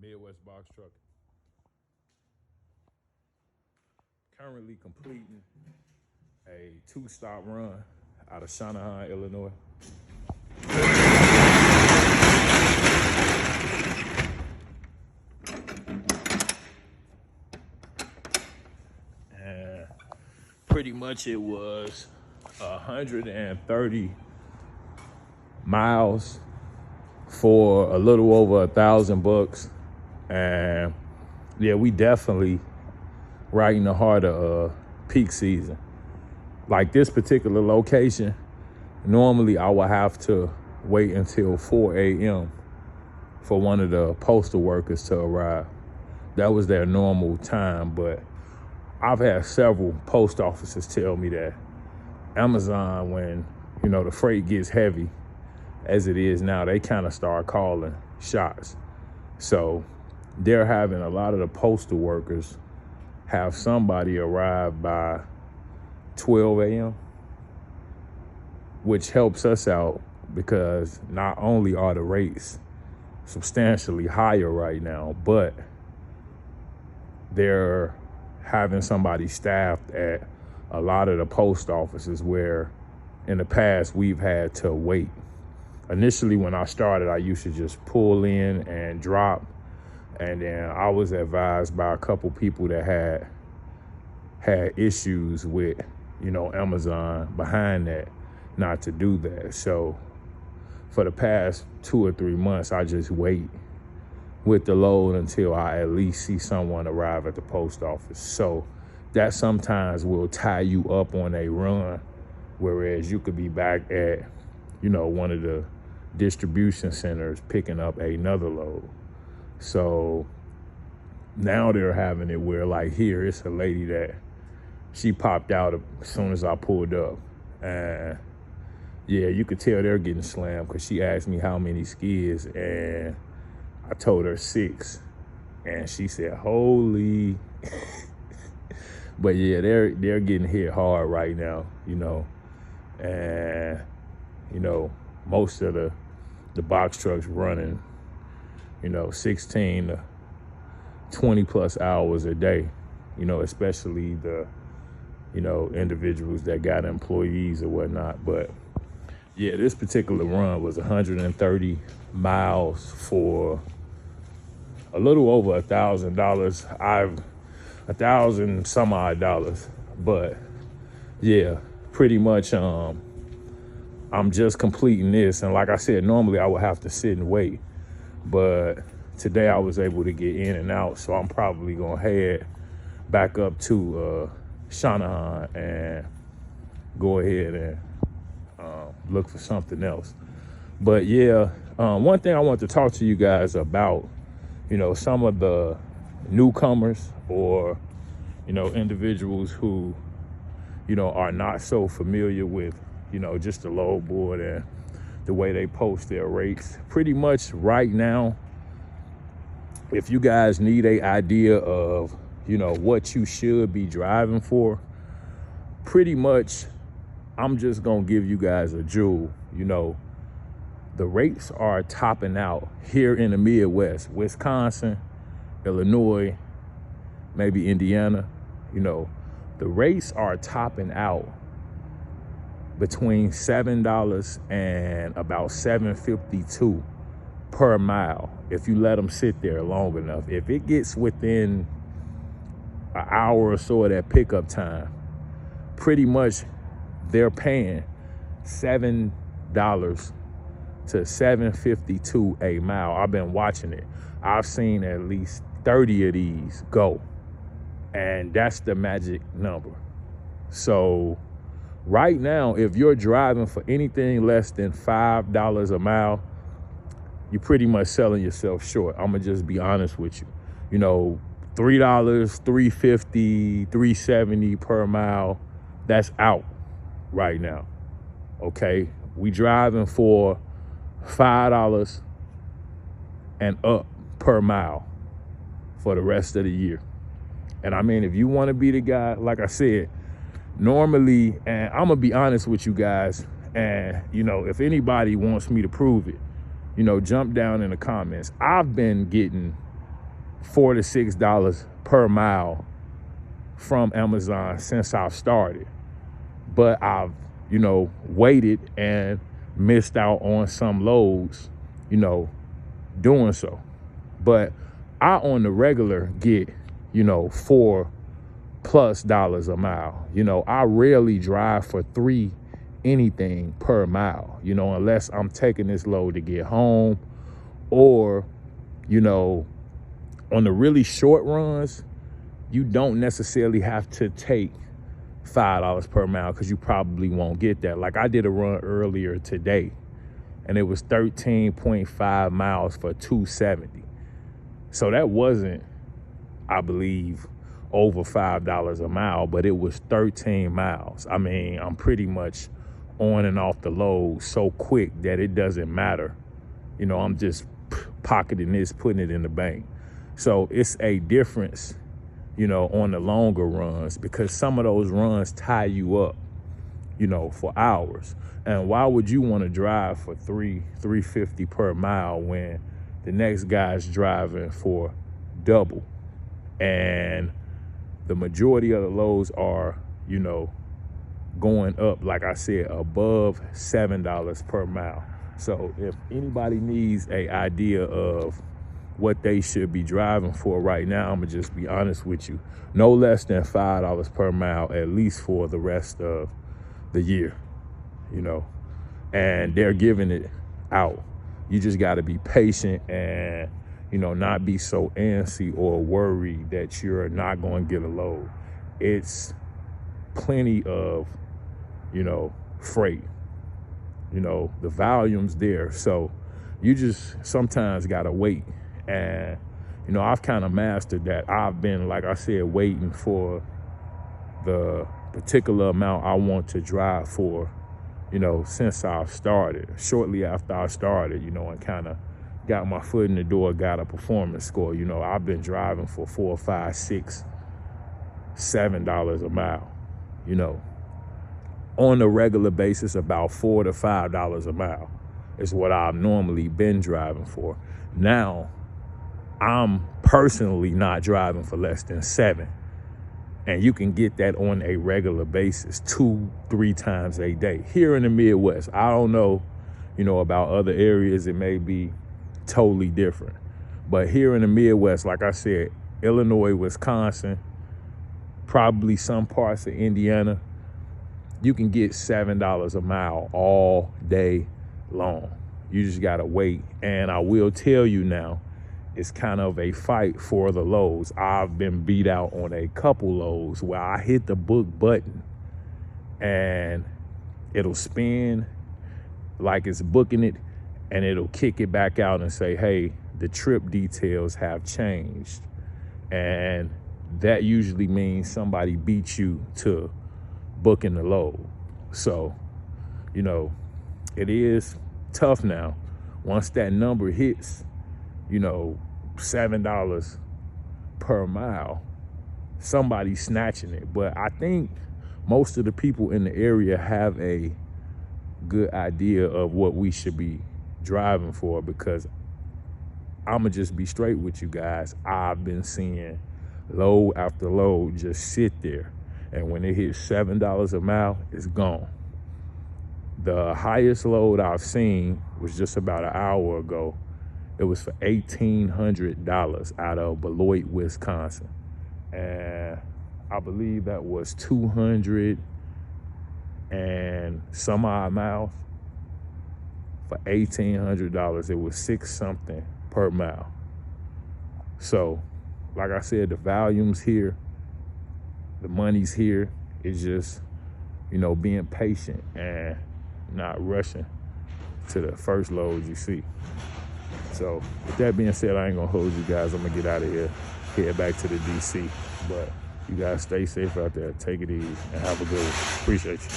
Midwest Box Truck. Currently completing a 2-stop run out of Shanahan, Illinois. And pretty much it was 130 miles for a little over $1,000. And yeah, we definitely right in the heart of peak season. Like this particular location, normally I would have to wait until 4 a.m. for one of the postal workers to arrive. That was their normal time, but I've had several post offices tell me that Amazon, when, the freight gets heavy, as it is now, they kind of start calling shots. So they're having a lot of the postal workers have somebody arrive by 12 a.m., which helps us out because not only are the rates substantially higher right now, but they're having somebody staffed at a lot of the post offices where in the past we've had to wait. Initially, when I started, I used to just pull in and drop. And then I was advised by a couple people that had issues with, Amazon behind that, not to do that. So for the past 2 or 3 months, I just wait with the load until I at least see someone arrive at the post office. So that sometimes will tie you up on a run, whereas you could be back at, one of the distribution centers picking up another load. So now they're having it where, like, here, it's a lady that she popped out as soon as I pulled up. And yeah, you could tell they're getting slammed because she asked me how many skids, and I told her 6. And she said, holy. But yeah, they're getting hit hard right now, and, most of the box trucks running, 16 to 20 plus hours a day, especially the, individuals that got employees or whatnot. But yeah, this particular run was 130 miles for a little over $1,000. $1,000 some odd dollars. But yeah, pretty much I'm just completing this. And like I said, normally I would have to sit and wait, but today I was able to get in and out. So I'm probably gonna head back up to Shanahan and go ahead and look for something else. But yeah, one thing I want to talk to you guys about, some of the newcomers or, individuals who, are not so familiar with, just the load board and the way they post their rates. Pretty much right now, if you guys need an idea of, what you should be driving for, pretty much I'm just gonna give you guys a jewel. The rates are topping out here in the Midwest, Wisconsin, Illinois, maybe Indiana. The rates are topping out between $7 and about $7.52 per mile if you let them sit there long enough. If it gets within an hour or so of that pickup time, pretty much they're paying $7 to $7.52 a mile. I've been watching it. I've seen at least 30 of these go, and that's the magic number. So right now, if you're driving for anything less than $5 a mile, you're pretty much selling yourself short. I'm gonna just be honest with you. $3, $3.50, $3.70 per mile, that's out right now. Okay, we driving for $5 and up per mile for the rest of the year. And I mean, if you want to be the guy, like I said, normally, and I'm gonna be honest with you guys, and if anybody wants me to prove it, jump down in the comments. I've been getting $4 to $6 per mile from Amazon since I've started. But I've, waited and missed out on some loads, doing so. But I on the regular get, $4+ a mile. I rarely drive for $3 anything per mile, unless I'm taking this load to get home, or, on the really short runs, you don't necessarily have to take $5 per mile because you probably won't get that. Like I did a run earlier today and it was 13.5 miles for $2.70. So that wasn't, I believe, over $5 a mile, but it was 13 miles. I mean, I'm pretty much on and off the load so quick that it doesn't matter. I'm just pocketing this, putting it in the bank. So it's a difference, on the longer runs, because some of those runs tie you up, for hours. And why would you want to drive for $3.50 per mile when the next guy's driving for double? And the majority of the loads are, going up, like I said, above $7 per mile. So if anybody needs an idea of what they should be driving for right now, I'm gonna just be honest with you. No less than $5 per mile, at least for the rest of the year, and they're giving it out. You just gotta be patient and, not be so antsy or worried that you're not gonna get a load. It's plenty of, freight, the volume's there. So you just sometimes gotta wait. And, I've kind of mastered that. I've been, like I said, waiting for the particular amount I want to drive for, since I've started. Shortly after I started, and kind of got my foot in the door, got a performance score. I've been driving for $4, $5, $6, $7 a mile, on a regular basis. About $4 to $5 a mile is what I've normally been driving for. Now, I'm personally not driving for less than $7. And you can get that on a regular basis, 2-3 times a day. Here in the Midwest, I don't know, about other areas, it may be totally different. But here in the Midwest, like I said, Illinois, Wisconsin, probably some parts of Indiana, you can get $7 a mile all day long. You just gotta wait. And I will tell you now, it's kind of a fight for the loads. I've been beat out on a couple loads where I hit the book button and it'll spin like it's booking it, and it'll kick it back out and say, hey, the trip details have changed. And that usually means somebody beat you to booking the load. So, it is tough now. Once that number hits, $7 per mile, somebody's snatching it. But I think most of the people in the area have a good idea of what we should be driving for, because I'm gonna just be straight with you guys. I've been seeing load after load just sit there, and when it hits $7 a mile, it's gone. The highest load I've seen was just about an hour ago. It was for $1,800 out of Beloit, Wisconsin. And I believe that was 200 and some odd miles. For $1,800, it was $6 something per mile. So, like I said, the volume's here, the money's here. It's just, being patient and not rushing to the first load you see. So with that being said, I ain't gonna hold you guys. I'm gonna get out of here, head back to the DC. But you guys stay safe out there. Take it easy and have a good one. Appreciate you.